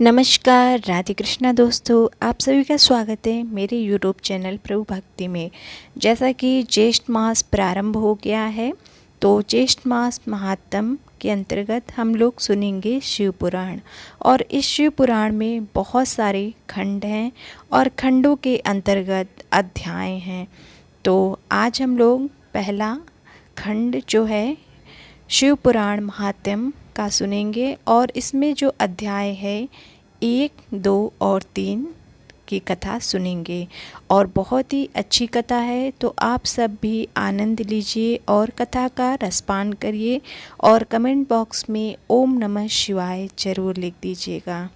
नमस्कार, राधे कृष्णा दोस्तों, आप सभी का स्वागत है मेरे यूट्यूब चैनल प्रभु भक्ति में। जैसा कि ज्येष्ठ मास प्रारंभ हो गया है, तो ज्येष्ठ मास महात्म के अंतर्गत हम लोग सुनेंगे शिव पुराण। और इस शिव पुराण में बहुत सारे खंड हैं और खंडों के अंतर्गत अध्याय हैं। तो आज हम लोग पहला खंड जो है शिव पुराण महात्म का सुनेंगे और इसमें जो अध्याय है 1, 2 और 3 की कथा सुनेंगे। और बहुत ही अच्छी कथा है, तो आप सब भी आनंद लीजिए और कथा का रसपान करिए और कमेंट बॉक्स में ओम नमः शिवाय जरूर लिख दीजिएगा।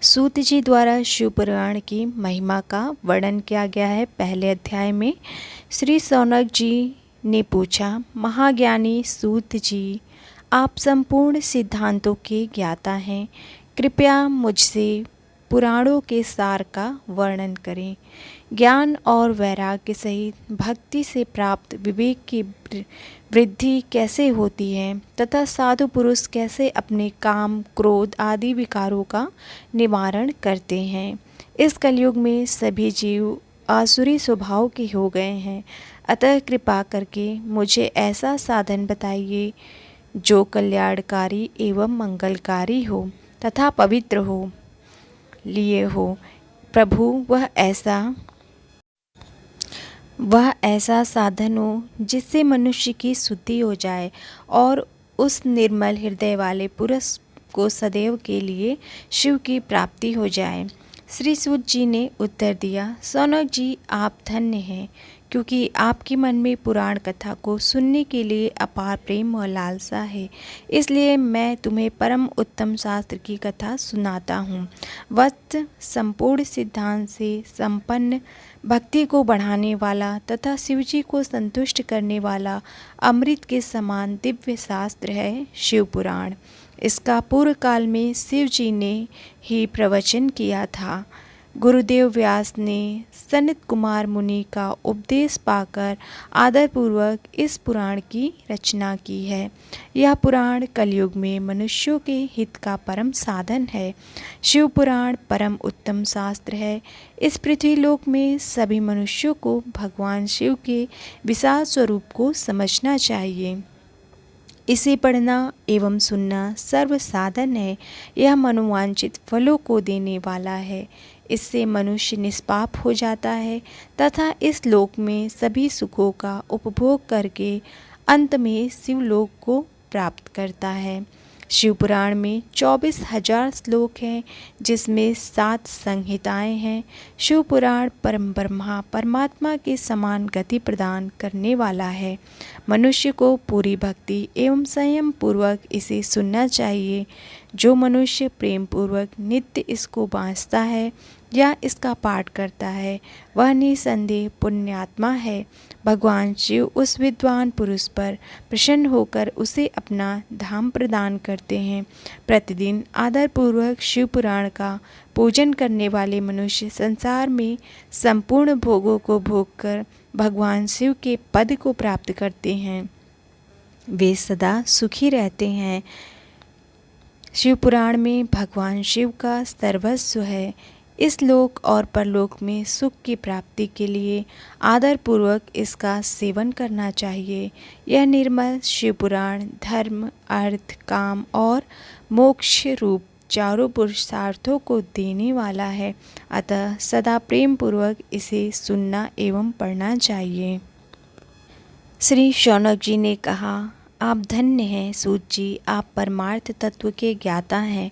सूत जी द्वारा शिव पुराण की महिमा का वर्णन किया गया है। पहले अध्याय में श्री शौनक जी ने पूछा, महाज्ञानी सूत जी, आप संपूर्ण सिद्धांतों के ज्ञाता हैं, कृपया मुझसे पुराणों के सार का वर्णन करें। ज्ञान और वैराग्य सहित भक्ति से प्राप्त विवेक की वृद्धि कैसे होती है तथा साधु पुरुष कैसे अपने काम, क्रोध आदि विकारों का निवारण करते हैं। इस कलयुग में सभी जीव आसुरी स्वभाव के हो गए हैं, अतः कृपा करके मुझे ऐसा साधन बताइए जो कल्याणकारी एवं मंगलकारी हो तथा पवित्र हो लिए हो। प्रभु वह ऐसा साधन हो जिससे मनुष्य की शुद्धि हो जाए और उस निर्मल हृदय वाले पुरुष को सदैव के लिए शिव की प्राप्ति हो जाए। श्री सूत जी ने उत्तर दिया, शौनक जी, आप धन्य हैं, क्योंकि आपके मन में पुराण कथा को सुनने के लिए अपार प्रेम और लालसा है। इसलिए मैं तुम्हें परम उत्तम शास्त्र की कथा सुनाता हूँ। वस्त संपूर्ण सिद्धांत से संपन्न, भक्ति को बढ़ाने वाला तथा शिवजी को संतुष्ट करने वाला अमृत के समान दिव्य शास्त्र है शिव पुराण। इसका पूर्व काल में शिव जी ने ही प्रवचन किया था। गुरुदेव व्यास ने सनत कुमार मुनि का उपदेश पाकर आदरपूर्वक इस पुराण की रचना की है। यह पुराण कलयुग में मनुष्यों के हित का परम साधन है। शिव पुराण परम उत्तम शास्त्र है। इस पृथ्वीलोक में सभी मनुष्यों को भगवान शिव के विशाल स्वरूप को समझना चाहिए। इसे पढ़ना एवं सुनना सर्व साधन है। यह मनोवांछित फलों को देने वाला है। इससे मनुष्य निष्पाप हो जाता है तथा इस लोक में सभी सुखों का उपभोग करके अंत में शिवलोक को प्राप्त करता है। शिव पुराण में 24,000 श्लोक हैं, जिसमें 7 संहिताएं हैं। शिव पुराण परम ब्रह्मा परमात्मा के समान गति प्रदान करने वाला है। मनुष्य को पूरी भक्ति एवं संयम पूर्वक इसे सुनना चाहिए। जो मनुष्य प्रेम पूर्वक नित्य इसको बाँचता है या इसका पाठ करता है, वह निसंदेह पुण्यात्मा है। भगवान शिव उस विद्वान पुरुष पर प्रसन्न होकर उसे अपना धाम प्रदान करते हैं। प्रतिदिन आदरपूर्वक शिव पुराण का पूजन करने वाले मनुष्य संसार में संपूर्ण भोगों को भोग कर भगवान शिव के पद को प्राप्त करते हैं। वे सदा सुखी रहते हैं। शिव पुराण में भगवान शिव का सर्वस्व है। इस लोक और परलोक में सुख की प्राप्ति के लिए आदरपूर्वक इसका सेवन करना चाहिए। यह निर्मल शिव पुराण धर्म, अर्थ, काम और मोक्ष रूप चारों पुरुषार्थों को देने वाला है। अतः सदा प्रेम पूर्वक इसे सुनना एवं पढ़ना चाहिए। श्री शौनक जी ने कहा, आप धन्य हैं सूत जी, आप परमार्थ तत्व के ज्ञाता हैं।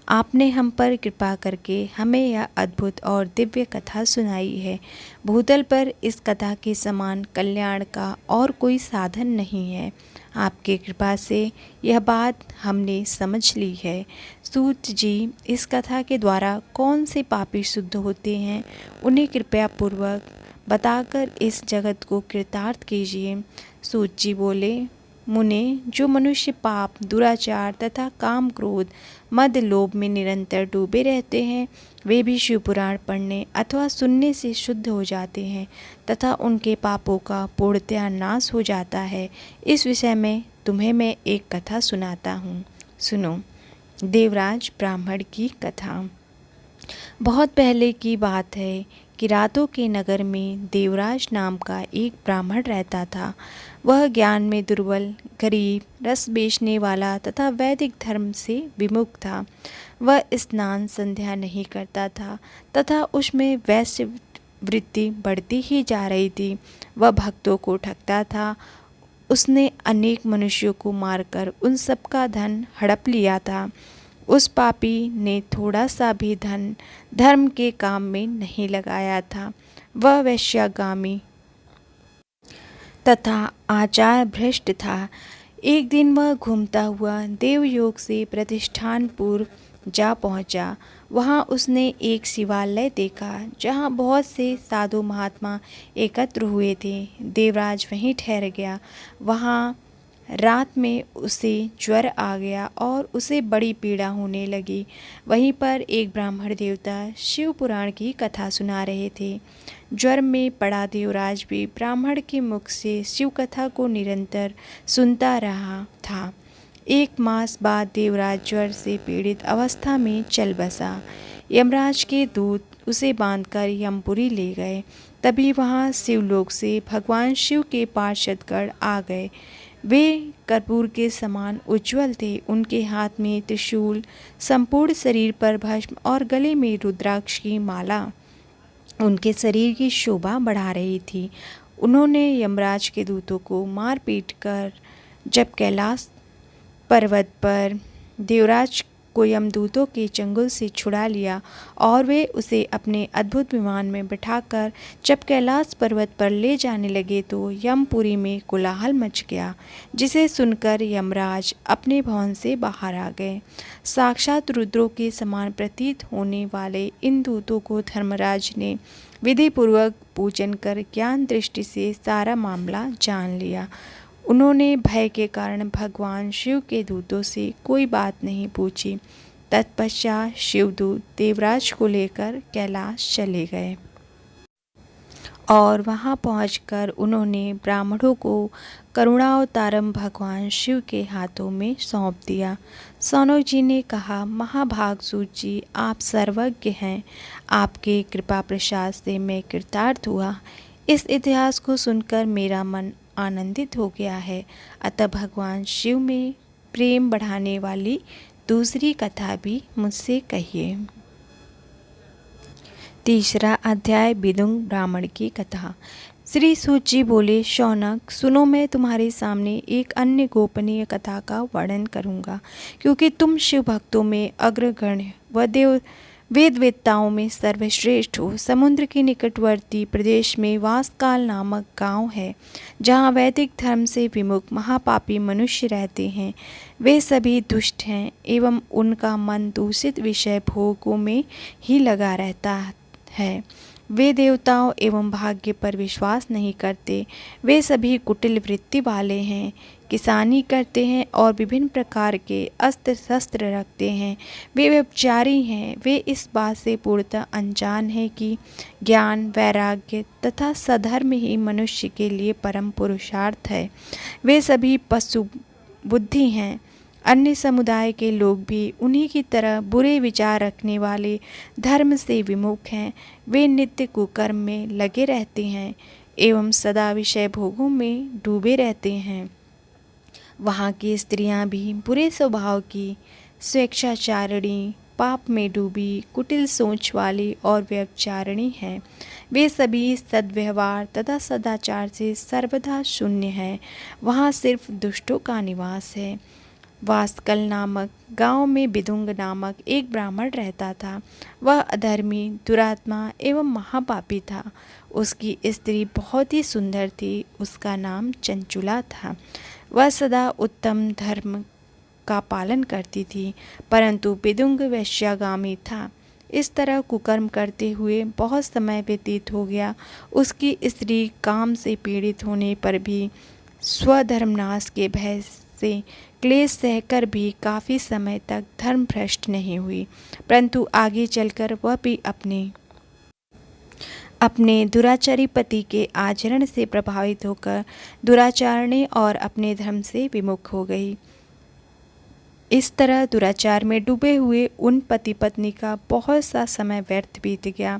आपने हम पर कृपा करके हमें यह अद्भुत और दिव्य कथा सुनाई है। भूतल पर इस कथा के समान कल्याण का और कोई साधन नहीं है। आपकी कृपा से यह बात हमने समझ ली है। सूत जी, इस कथा के द्वारा कौन से पापी शुद्ध होते हैं, उन्हें कृपया पूर्वक बताकर इस जगत को कृतार्थ कीजिए। सूत जी बोले, मुने, जो मनुष्य पाप, दुराचार तथा काम, क्रोध, मद, लोभ में निरंतर डूबे रहते हैं, वे भी शिव पुराण पढ़ने अथवा सुनने से शुद्ध हो जाते हैं तथा उनके पापों का पूर्णतया नाश हो जाता है। इस विषय में तुम्हें मैं एक कथा सुनाता हूँ, सुनो। देवराज ब्राह्मण की कथा। बहुत पहले की बात है कि रातों के नगर में देवराज नाम का एक ब्राह्मण रहता था। वह ज्ञान में दुर्बल, गरीब, रस बेचने वाला तथा वैदिक धर्म से विमुख था। वह स्नान संध्या नहीं करता था तथा उसमें वैश्य वृत्ति बढ़ती ही जा रही थी। वह भक्तों को ठगता था। उसने अनेक मनुष्यों को मारकर उन सबका धन हड़प लिया था। उस पापी ने थोड़ा सा भी धन धर्म के काम में नहीं लगाया था। वह वेश्यागामी तथा आचार भ्रष्ट था। एक दिन वह घूमता हुआ देवयोग से प्रतिष्ठानपुर जा पहुंचा। वहां उसने एक शिवालय देखा जहां बहुत से साधु महात्मा एकत्र हुए थे। देवराज वहीं ठहर गया। वहां रात में उसे ज्वर आ गया और उसे बड़ी पीड़ा होने लगी। वहीं पर एक ब्राह्मण देवता शिव पुराण की कथा सुना रहे थे। ज्वर में पड़ा देवराज भी ब्राह्मण के मुख से शिव कथा को निरंतर सुनता रहा था। 1 मास बाद देवराज ज्वर से पीड़ित अवस्था में चल बसा। यमराज के दूत उसे बांधकर यमपुरी ले गए। तभी वहां शिवलोक से भगवान शिव के पार्षदगण आ गए। वे कर्पूर के समान उज्ज्वल थे। उनके हाथ में त्रिशूल, संपूर्ण शरीर पर भस्म और गले में रुद्राक्ष की माला उनके शरीर की शोभा बढ़ा रही थी। उन्होंने यमराज के दूतों को मार पीट कर जब कैलाश पर्वत पर देवराज को यमदूतों के चंगुल से छुड़ा लिया और वे उसे अपने अद्भुत विमान में बिठाकर जब कैलाश पर्वत पर ले जाने लगे तो यमपुरी में कोलाहल मच गया, जिसे सुनकर यमराज अपने भवन से बाहर आ गए। साक्षात रुद्रों के समान प्रतीत होने वाले इन दूतों को धर्मराज ने विधिपूर्वक पूजन कर ज्ञान दृष्टि से सारा मामला जान लिया। उन्होंने भय के कारण भगवान शिव के दूतों से कोई बात नहीं पूछी। तत्पश्चात शिवदूत देवराज को लेकर कैलाश चले गए और वहां पहुंचकर उन्होंने ब्राह्मणों को करुणावतारम भगवान शिव के हाथों में सौंप दिया। सौनक जी ने कहा, महाभाग सूत जी, आप सर्वज्ञ हैं। आपके कृपा प्रसाद से मैं कृतार्थ हुआ। इस इतिहास को सुनकर मेरा मन आनंदित हो गया है। अतः भगवान शिव में प्रेम बढ़ाने वाली दूसरी कथा भी मुझसे कहिए। तीसरा अध्याय, विदुंग ब्राह्मण की कथा। श्री सूत जी बोले, शौनक सुनो, मैं तुम्हारे सामने एक अन्य गोपनीय कथा का वर्णन करूंगा, क्योंकि तुम शिव भक्तों में अग्रगण्य व वेदवेत्ताओं में सर्वश्रेष्ठ हो। समुद्र के निकटवर्ती प्रदेश में वासकाल नामक गांव है, जहां वैदिक धर्म से विमुख महापापी मनुष्य रहते हैं। वे सभी दुष्ट हैं एवं उनका मन दूषित विषय भोगों में ही लगा रहता है। वे देवताओं एवं भाग्य पर विश्वास नहीं करते। वे सभी कुटिल वृत्ति वाले हैं, किसानी करते हैं और विभिन्न प्रकार के अस्त्र शस्त्र रखते हैं। वे व्यभिचारी हैं। वे इस बात से पूर्णतः अनजान हैं कि ज्ञान, वैराग्य तथा सधर्म ही मनुष्य के लिए परम पुरुषार्थ है। वे सभी पशु बुद्धि हैं। अन्य समुदाय के लोग भी उन्हीं की तरह बुरे विचार रखने वाले धर्म से विमुख हैं। वे नित्य कुकर्म में लगे रहते हैं एवं सदा विषय भोगों में डूबे रहते हैं। वहाँ की स्त्रियां भी बुरे स्वभाव की, स्वेच्छाचारिणी, पाप में डूबी, कुटिल सोच वाली और व्यभिचारिणी हैं। वे सभी सद्व्यवहार तथा सदाचार से सर्वदा शून्य हैं। वहाँ सिर्फ दुष्टों का निवास है। वासकल नामक गांव में विदुंग नामक एक ब्राह्मण रहता था। वह अधर्मी, दुरात्मा एवं महापापी था। उसकी स्त्री बहुत ही सुंदर थी। उसका नाम चंचुला था। वह सदा उत्तम धर्म का पालन करती थी, परंतु विदुंग वैश्यागामी था। इस तरह कुकर्म करते हुए बहुत समय व्यतीत हो गया। उसकी स्त्री काम से पीड़ित होने पर भी स्वधर्मनाश के भय से क्लेश सहकर भी काफ़ी समय तक धर्म भ्रष्ट नहीं हुई, परंतु आगे चलकर वह भी अपने दुराचारी पति के आचरण से प्रभावित होकर दुराचारणी और अपने धर्म से विमुख हो गई। इस तरह दुराचार में डूबे हुए उन पति पत्नी का बहुत सा समय व्यर्थ बीत गया।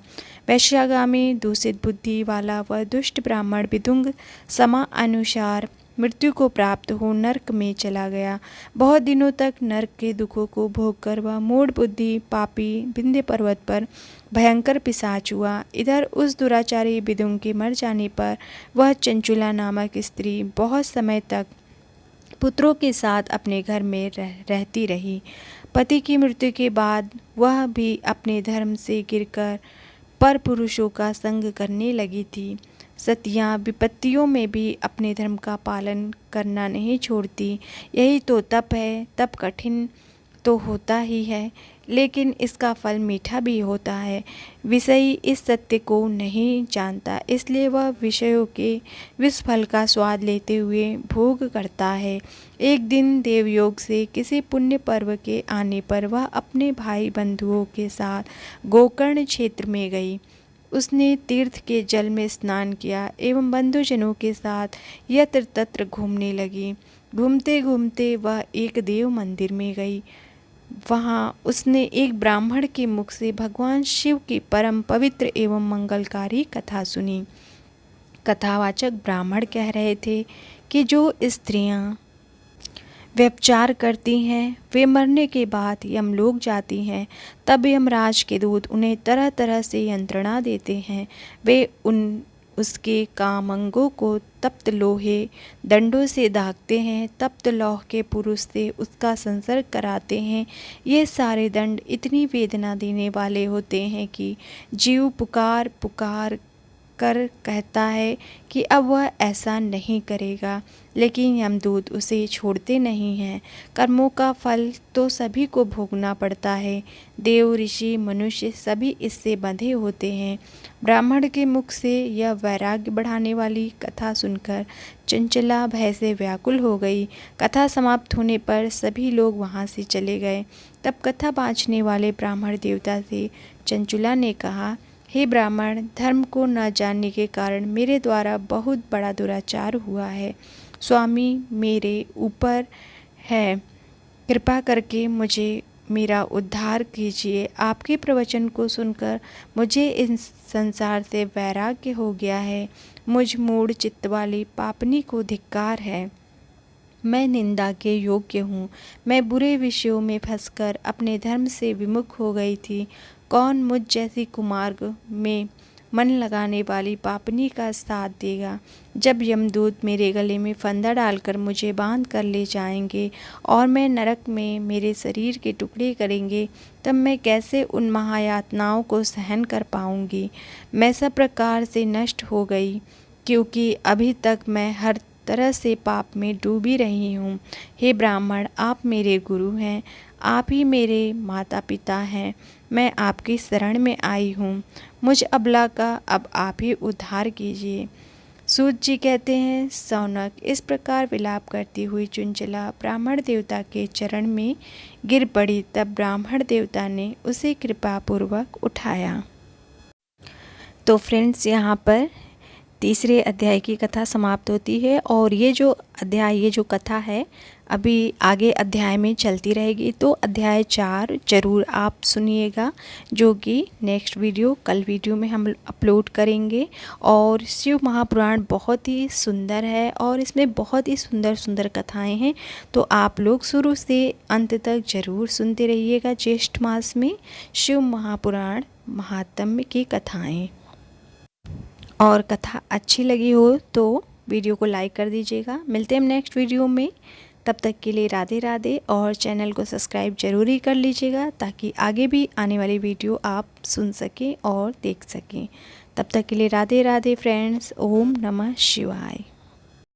वैश्यागामी, दूषित बुद्धि वाला वह दुष्ट ब्राह्मण विदुंग समा अनुसार मृत्यु को प्राप्त हो नरक में चला गया। बहुत दिनों तक नरक के दुखों को भोग कर वह मूढ़ बुद्धि पापी विंध्य पर्वत पर भयंकर पिशाच हुआ। इधर उस दुराचारी विदुंग के मर जाने पर वह चंचुला नामक स्त्री बहुत समय तक पुत्रों के साथ अपने घर में रहती रही। पति की मृत्यु के बाद वह भी अपने धर्म से गिरकर पर पुरुषों का संग करने लगी थी। सतियाँ विपत्तियों में भी अपने धर्म का पालन करना नहीं छोड़ती। यही तो तप है। तप कठिन तो होता ही है, लेकिन इसका फल मीठा भी होता है। विषयी इस सत्य को नहीं जानता, इसलिए वह विषयों के विष फल का स्वाद लेते हुए भोग करता है। एक दिन देवयोग से किसी पुण्य पर्व के आने पर वह अपने भाई बंधुओं के साथ गोकर्ण क्षेत्र में गई। उसने तीर्थ के जल में स्नान किया एवं बंधुजनों के साथ यत्र तत्र घूमने लगी। घूमते घूमते वह एक देव मंदिर में गई। वहाँ उसने एक ब्राह्मण के मुख से भगवान शिव की परम पवित्र एवं मंगलकारी कथा सुनी। कथावाचक ब्राह्मण कह रहे थे कि जो स्त्रियां व्यभिचार करती हैं वे मरने के बाद यमलोक जाती हैं। तब यमराज के दूत उन्हें तरह तरह से यंत्रणा देते हैं। वे उसके कामंगों को तप्त लोहे दंडों से दागते हैं, तप्त लौह के पुरुष से उसका संसर्ग कराते हैं। ये सारे दंड इतनी वेदना देने वाले होते हैं कि जीव पुकार पुकार कर कहता है कि अब वह ऐसा नहीं करेगा, लेकिन यमदूत उसे छोड़ते नहीं हैं। कर्मों का फल तो सभी को भोगना पड़ता है। देव, ऋषि, मनुष्य सभी इससे बंधे होते हैं। ब्राह्मण के मुख से यह वैराग्य बढ़ाने वाली कथा सुनकर चंचला भय से व्याकुल हो गई। कथा समाप्त होने पर सभी लोग वहाँ से चले गए। तब कथा बाँचने वाले ब्राह्मण देवता से चंचुला ने कहा, हे ब्राह्मण, धर्म को न जानने के कारण मेरे द्वारा बहुत बड़ा दुराचार हुआ है। स्वामी मेरे ऊपर है, कृपा करके मुझे मेरा उद्धार कीजिए। आपके प्रवचन को सुनकर मुझे इस संसार से वैराग्य हो गया है। मुझ मूढ़ चित्त वाली पापनी को धिक्कार है। मैं निंदा के योग्य हूँ। मैं बुरे विषयों में फंसकर अपने धर्म से विमुख हो गई थी। कौन मुझ जैसी कुमार्ग में मन लगाने वाली पापनी का साथ देगा? जब यमदूत मेरे गले में फंदा डालकर मुझे बांध कर ले जाएंगे और मैं नरक में मेरे शरीर के टुकड़े करेंगे, तब मैं कैसे उन महायातनाओं को सहन कर पाऊंगी? मैं सब प्रकार से नष्ट हो गई, क्योंकि अभी तक मैं हर तरह से पाप में डूबी रही हूँ। हे ब्राह्मण, आप मेरे गुरु हैं, आप ही मेरे माता पिता हैं। मैं आपकी शरण में आई हूँ। मुझ अबला का अब आप ही उद्धार कीजिए। सूत जी कहते हैं, सौनक इस प्रकार विलाप करती हुई चंचला ब्राह्मण देवता के चरण में गिर पड़ी। तब ब्राह्मण देवता ने उसे कृपापूर्वक उठाया। तो फ्रेंड्स, यहाँ पर तीसरे अध्याय की कथा समाप्त होती है और ये जो कथा है अभी आगे अध्याय में चलती रहेगी। तो अध्याय 4 ज़रूर आप सुनिएगा, जो कि नेक्स्ट वीडियो कल वीडियो में हम अपलोड करेंगे। और शिव महापुराण बहुत ही सुंदर है और इसमें बहुत ही सुंदर सुंदर कथाएं हैं। तो आप लोग शुरू से अंत तक ज़रूर सुनते रहिएगा। ज्येष्ठ मास में शिव महापुराण महात्म्य की कथाएँ। और कथा अच्छी लगी हो तो वीडियो को लाइक कर दीजिएगा। मिलते हैं हम नेक्स्ट वीडियो में। तब तक के लिए राधे राधे, और चैनल को सब्सक्राइब जरूर ही कर लीजिएगा ताकि आगे भी आने वाली वीडियो आप सुन सकें और देख सकें। तब तक के लिए राधे राधे फ्रेंड्स। ओम नमः शिवाय।